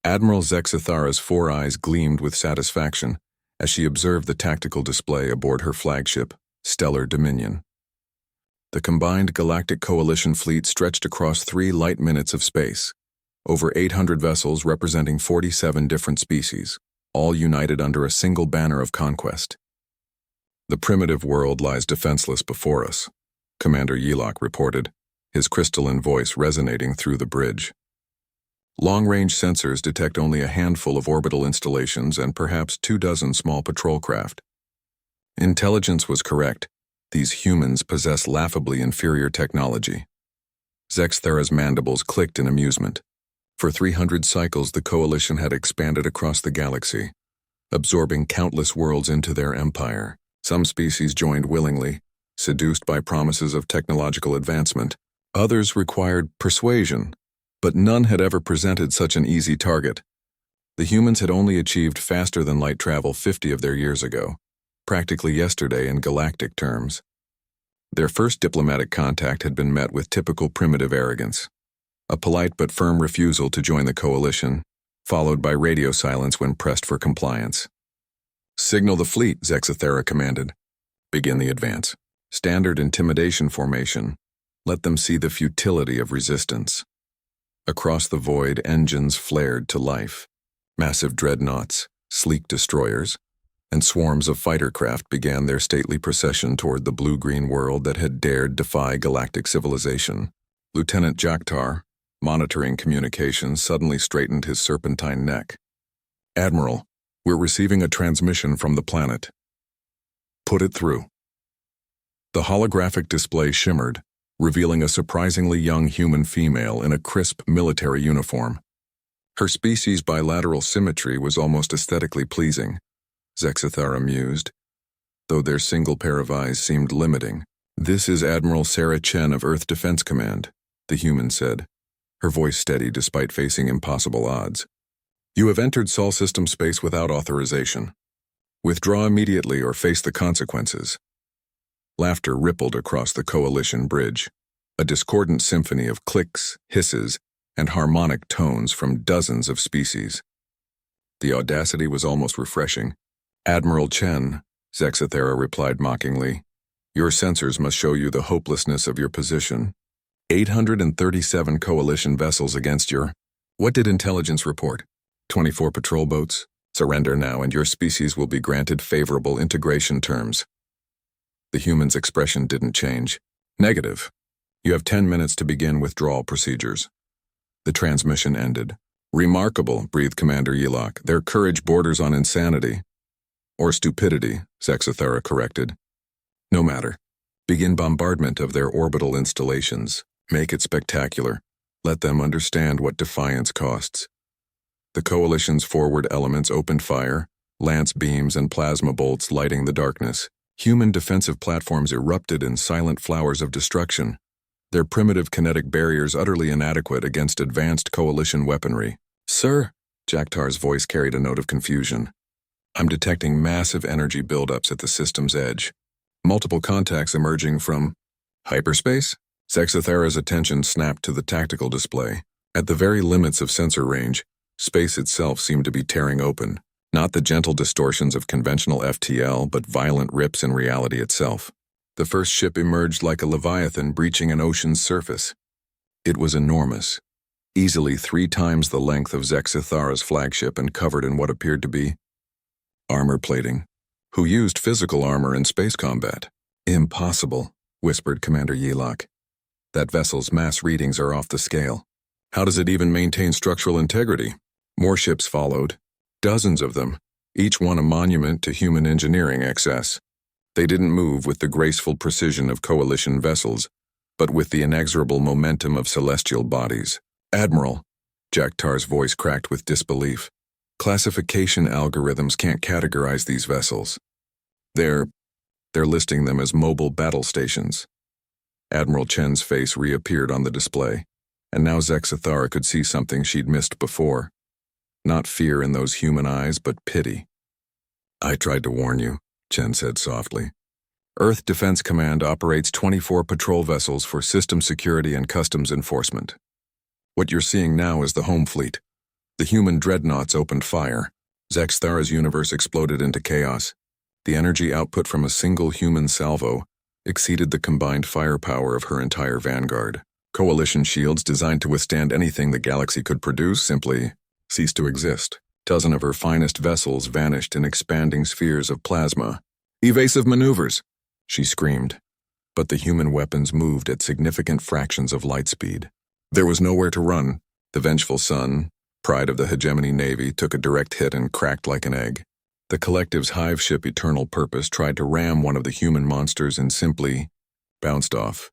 Admiral Zexithara's four eyes gleamed with satisfaction as she observed the tactical display aboard her flagship, Stellar Dominion. The combined Galactic Coalition fleet stretched across 3 light minutes of space, over 800 vessels representing 47 different species, all united under a single banner of conquest. The primitive world lies defenseless before us, Commander Yelok reported, his crystalline voice resonating through the bridge. Long-range sensors detect only a handful of orbital installations and perhaps 24 small patrol craft. Intelligence was correct. These humans possess laughably inferior technology. Zexithara's mandibles clicked in amusement. For 300 cycles, the Coalition had expanded across the galaxy, absorbing countless worlds into their empire. Some species joined willingly, seduced by promises of technological advancement. Others required persuasion, but none had ever presented such an easy target. The humans had only achieved faster-than-light travel 50 of their years ago, practically yesterday in galactic terms. Their first diplomatic contact had been met with typical primitive arrogance. A polite but firm refusal to join the Coalition, followed by radio silence when pressed for compliance. "Signal the fleet," Zexithara commanded. "Begin the advance. Standard intimidation formation. Let them see the futility of resistance." Across the void, engines flared to life. Massive dreadnoughts, sleek destroyers, and swarms of fighter craft began their stately procession toward the blue-green world that had dared defy galactic civilization. Lieutenant Jaktar, monitoring communications, suddenly straightened his serpentine neck. "Admiral, we're receiving a transmission from the planet." "Put it through." The holographic display shimmered, revealing a surprisingly young human female in a crisp military uniform. Her species' bilateral symmetry was almost aesthetically pleasing, Zexithara mused, though their single pair of eyes seemed limiting. "This is Admiral Sarah Chen of Earth Defense Command," the human said, her voice steady despite facing impossible odds. "You have entered Sol system space without authorization. Withdraw immediately or face the consequences." Laughter rippled across the Coalition bridge, a discordant symphony of clicks, hisses, and harmonic tones from dozens of species. The audacity was almost refreshing. "Admiral Chen," Zexithara replied mockingly, "your sensors must show you the hopelessness of your position. 837 Coalition vessels against your—" "What did intelligence report? 24 patrol boats? Surrender now and your species will be granted favorable integration terms." The human's expression didn't change. "Negative. You have 10 minutes to begin withdrawal procedures." The transmission ended. "Remarkable," breathed Commander Yelok. "Their courage borders on insanity." "Or stupidity," Zexithara corrected. "No matter. Begin bombardment of their orbital installations. Make it spectacular. Let them understand what defiance costs." The Coalition's forward elements opened fire, lance beams and plasma bolts lighting the darkness. Human defensive platforms erupted in silent flowers of destruction, their primitive kinetic barriers utterly inadequate against advanced Coalition weaponry. "Sir," Jaktar's voice carried a note of confusion. "I'm detecting massive energy buildups at the system's edge. Multiple contacts emerging from—" "Hyperspace?" Zexithara's attention snapped to the tactical display. At the very limits of sensor range, space itself seemed to be tearing open. Not the gentle distortions of conventional FTL, but violent rips in reality itself. The first ship emerged like a leviathan breaching an ocean's surface. It was enormous, easily 3 times the length of Zexithara's flagship and covered in what appeared to be armor plating. "Who used physical armor in space combat?" "Impossible," whispered Commander Yelok. "That vessel's mass readings are off the scale. How does it even maintain structural integrity?" More ships followed. Dozens of them, each one a monument to human engineering excess. They didn't move with the graceful precision of Coalition vessels, but with the inexorable momentum of celestial bodies. "Admiral," Jaktar's voice cracked with disbelief, "classification algorithms can't categorize these vessels. They're listing them as mobile battle stations." Admiral Chen's face reappeared on the display, and now Zexithara could see something she'd missed before. Not fear in those human eyes, but pity. "I tried to warn you," Chen said softly. "Earth Defense Command operates 24 patrol vessels for system security and customs enforcement. What you're seeing now is the home fleet, The human Dreadnoughts opened fire. Zexthara's universe exploded into chaos. The energy output from a single human salvo exceeded the combined firepower of her entire vanguard. Coalition shields designed to withstand anything the galaxy could produce simply ceased to exist. Dozen of her finest vessels vanished in expanding spheres of plasma. "Evasive maneuvers!" she screamed. But the human weapons moved at significant fractions of light speed. There was nowhere to run. The vengeful sun, pride of the hegemony navy, took a direct hit and cracked like an egg. The collective's hive ship Eternal Purpose tried to ram one of the human monsters and simply bounced off,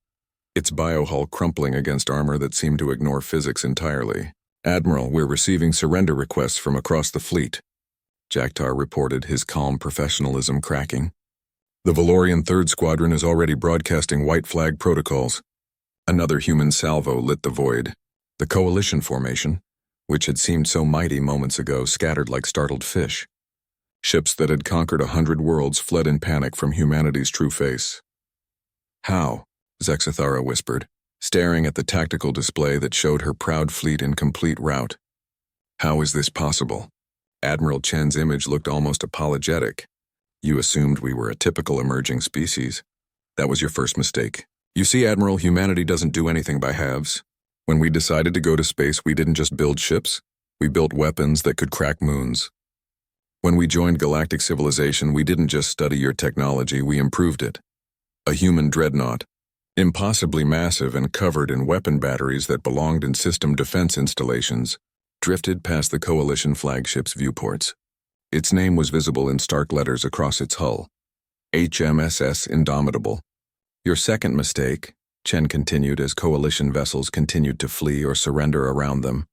its biohull crumpling against armor that seemed to ignore physics entirely. "Admiral, we're receiving surrender requests from across the fleet," Jaktar reported, his calm professionalism cracking. "The Valorian 3rd Squadron is already broadcasting white flag protocols." Another human salvo lit the void. The coalition formation, which had seemed so mighty moments ago, scattered like startled fish. Ships that had conquered 100 worlds fled in panic from humanity's true face. "How?" Zexthara whispered, staring at the tactical display that showed her proud fleet in complete rout. "How is this possible?" Admiral Chen's image looked almost apologetic. "You assumed we were a typical emerging species. That was your first mistake. You see, Admiral, humanity doesn't do anything by halves. When we decided to go to space, we didn't just build ships. We built weapons that could crack moons. When we joined galactic civilization, we didn't just study your technology, we improved it. A human dreadnought, impossibly massive and covered in weapon batteries that belonged in system defense installations, drifted past the coalition flagship's viewports. Its name was visible in stark letters across its hull. HMSS Indomitable. Your second mistake," Chen continued as coalition vessels continued to flee or surrender around them,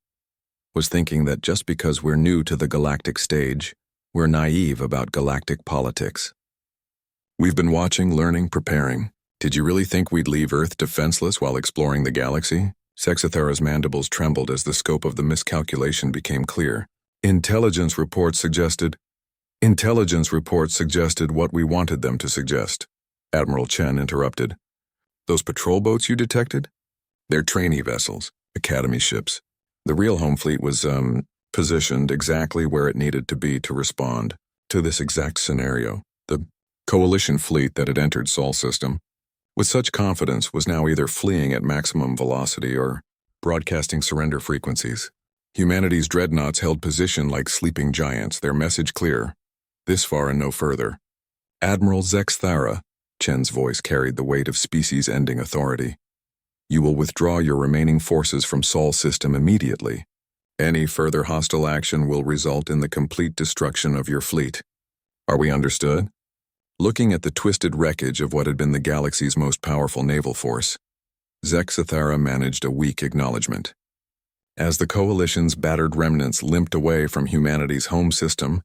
"was thinking that just because we're new to the galactic stage, we're naive about galactic politics. We've been watching, learning, preparing. Did you really think we'd leave Earth defenseless while exploring the galaxy?" Zexthara's mandibles trembled as the scope of the miscalculation became clear. Intelligence reports suggested what we wanted them to suggest," Admiral Chen interrupted. "Those patrol boats you detected? They're trainee vessels, academy ships. The real home fleet was, positioned exactly where it needed to be to respond to this exact scenario. The coalition fleet that had entered Sol system, with such confidence, was now either fleeing at maximum velocity or broadcasting surrender frequencies. Humanity's dreadnoughts held position like sleeping giants, their message clear: this far and no further. "Admiral Zexthara," Chen's voice carried the weight of species-ending authority, "you will withdraw your remaining forces from Sol system immediately. Any further hostile action will result in the complete destruction of your fleet. Are we understood?" Looking at the twisted wreckage of what had been the galaxy's most powerful naval force, Zexthara managed a weak acknowledgement. As the coalition's battered remnants limped away from humanity's home system,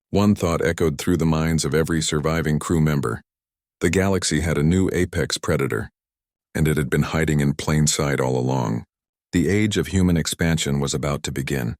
one thought echoed through the minds of every surviving crew member. The galaxy had a new apex predator, and it had been hiding in plain sight all along. The age of human expansion was about to begin.